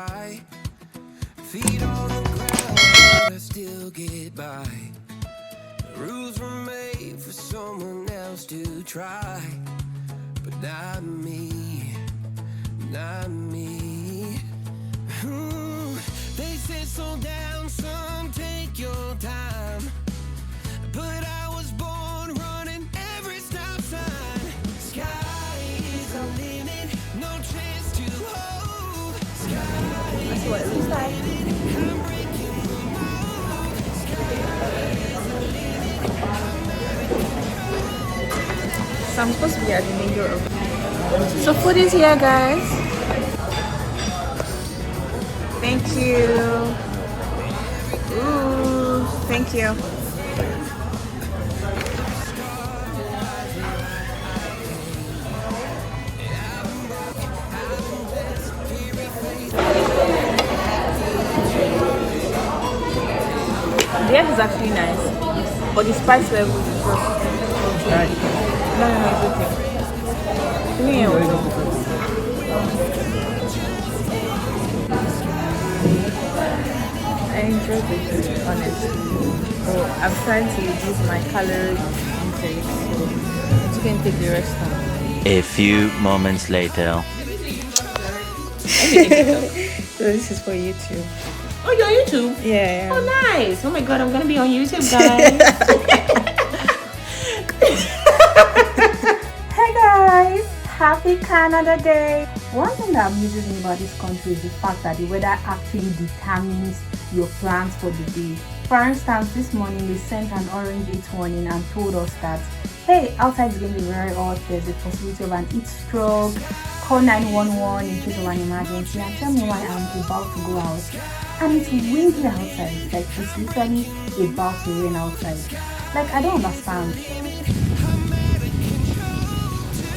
try. Feet on the ground, but I still get by. The rules were made for someone else to try, but not me, not me. They say slow down, some take your time, but I was born running every stop sign. Sky is the limit, no chance to hold. Sky is That's what it looks like. I'm breaking the mold. Sky is the limit, I'm never controlled. So I'm supposed to be at the main door of. So food is here, guys. Thank you. Ooh, thank you. The egg is actually nice, but the spice level is just right. No, it's okay. I enjoy the food, honestly. So I'm trying to reduce my calorie intake, so I'm just going to take the rest out. A few moments later. So this is for YouTube. Oh, you're on YouTube? Yeah. Oh, nice. Oh my God, I'm gonna be on YouTube, guys. Hey guys, happy Canada Day. One thing that amuses me about this country is the fact that the weather actually determines your plans for the day. For instance, this morning they sent an orange heat warning and told us that, hey, outside is going to be very hot, there's a possibility of an heat stroke, call 911 in case of an emergency, and tell me why I'm about to go out. And it's windy outside, like it's literally about to rain outside. Like, I don't understand.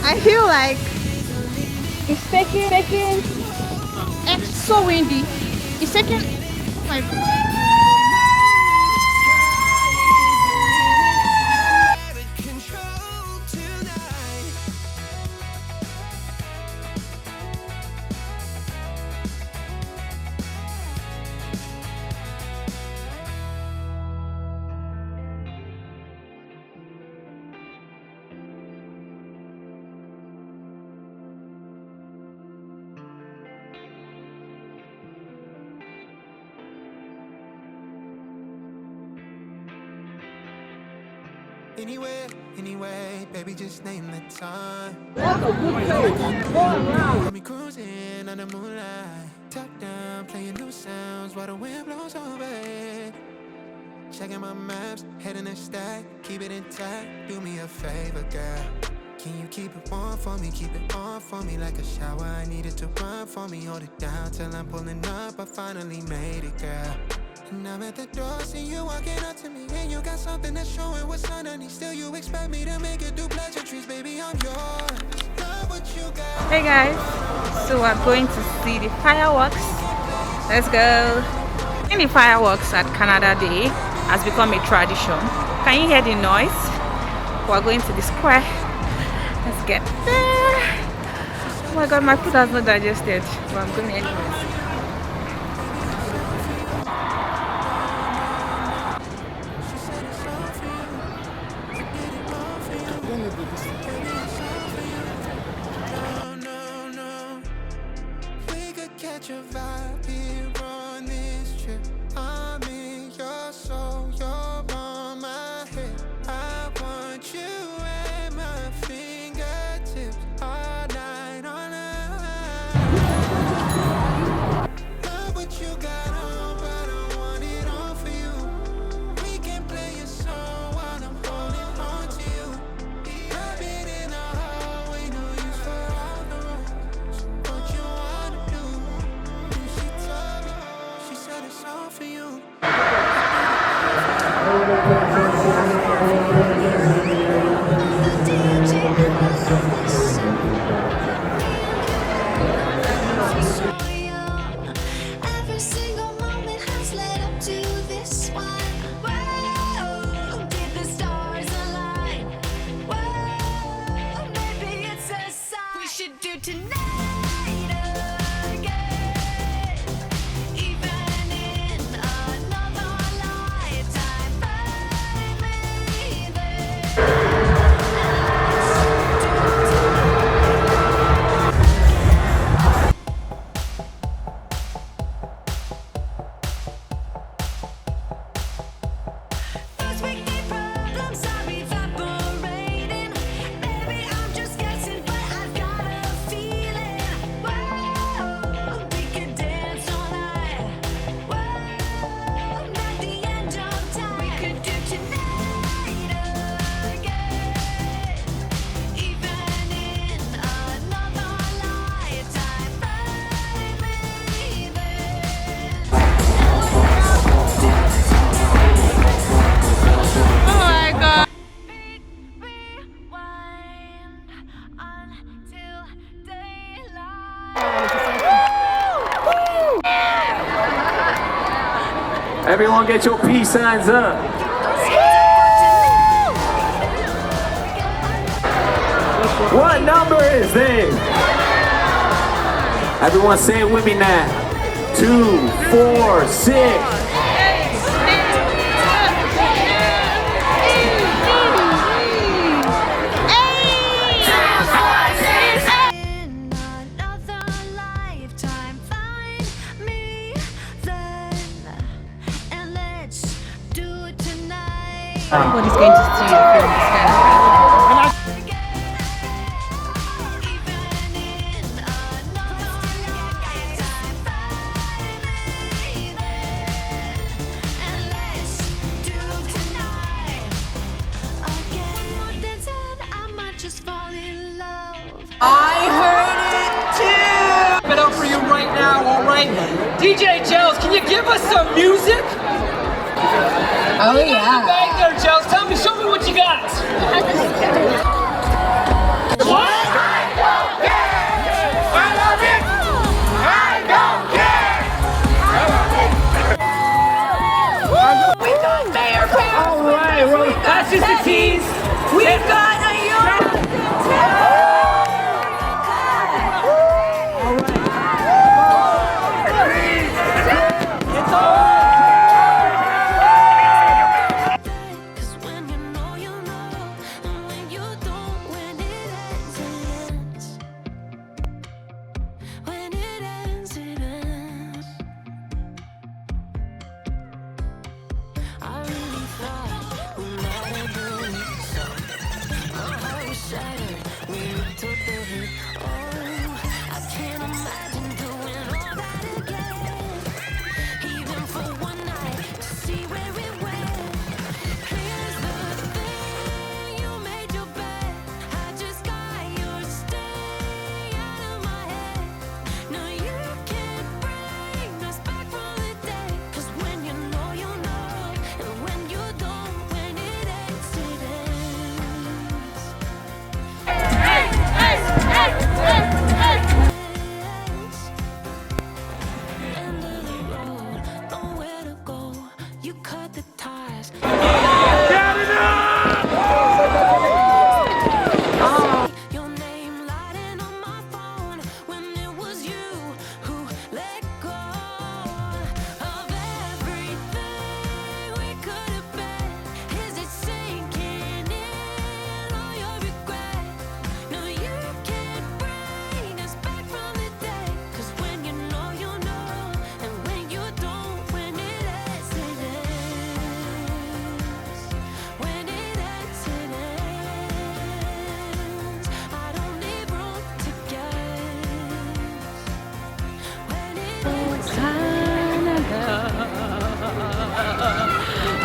I feel like it's taking It's so windy. It's taking. Oh my God. Anyway, baby, just name the time. Me cruising on the moonlight, top down, playing new sounds while the wind blows over it. Checking my maps, heading a stack, keep it intact. Do me a favor, girl. Can you keep it warm for me? Keep it on for me like a shower. I need it to run for me. Hold it down till I'm pulling up. I finally made it, girl. And I'm at the door, see you walking up to me, and you got something that's showing what's underneath. Still, you expect me to make it do pleasantries, baby. I'm yours. Love what you got. Hey guys, so we're going to see the fireworks. Let's go. And the fireworks at Canada Day has become a tradition. Can you hear the noise? We're going to the square. Let's get there. Oh my God, my food has not digested, but I'm going anyways. Catch a vibe here on this trip. I'm in your soul, you're on my head. I want you at my fingertips all night, all night. Love what you got on, but I want it all for you. We can play a song while I'm holding on to you. I've been in the hallway, no use for all the roads. What you wanna do? Everyone get your peace signs up. What number is this? Everyone say it with me now. 2, 4, 6. Everybody's going to see you film this kind of I heard it too! Give it up for you right now, alright? DJ Gels, can you give us some music? Oh yeah. Back there, Gels, tell me, show me what you got! What? I don't care! I love it! I don't care! We got Mayor Pam! Alright, well, that's just a tease. We've got a young...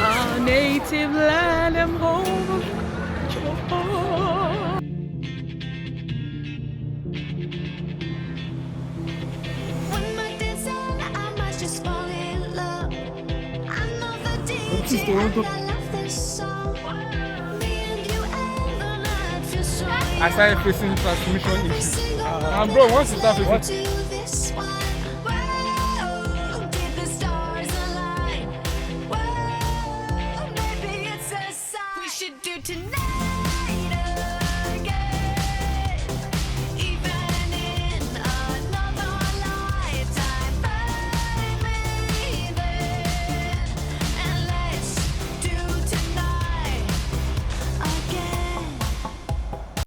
our native land, I'm home. I started facing transmission issues. And bro, once you start facing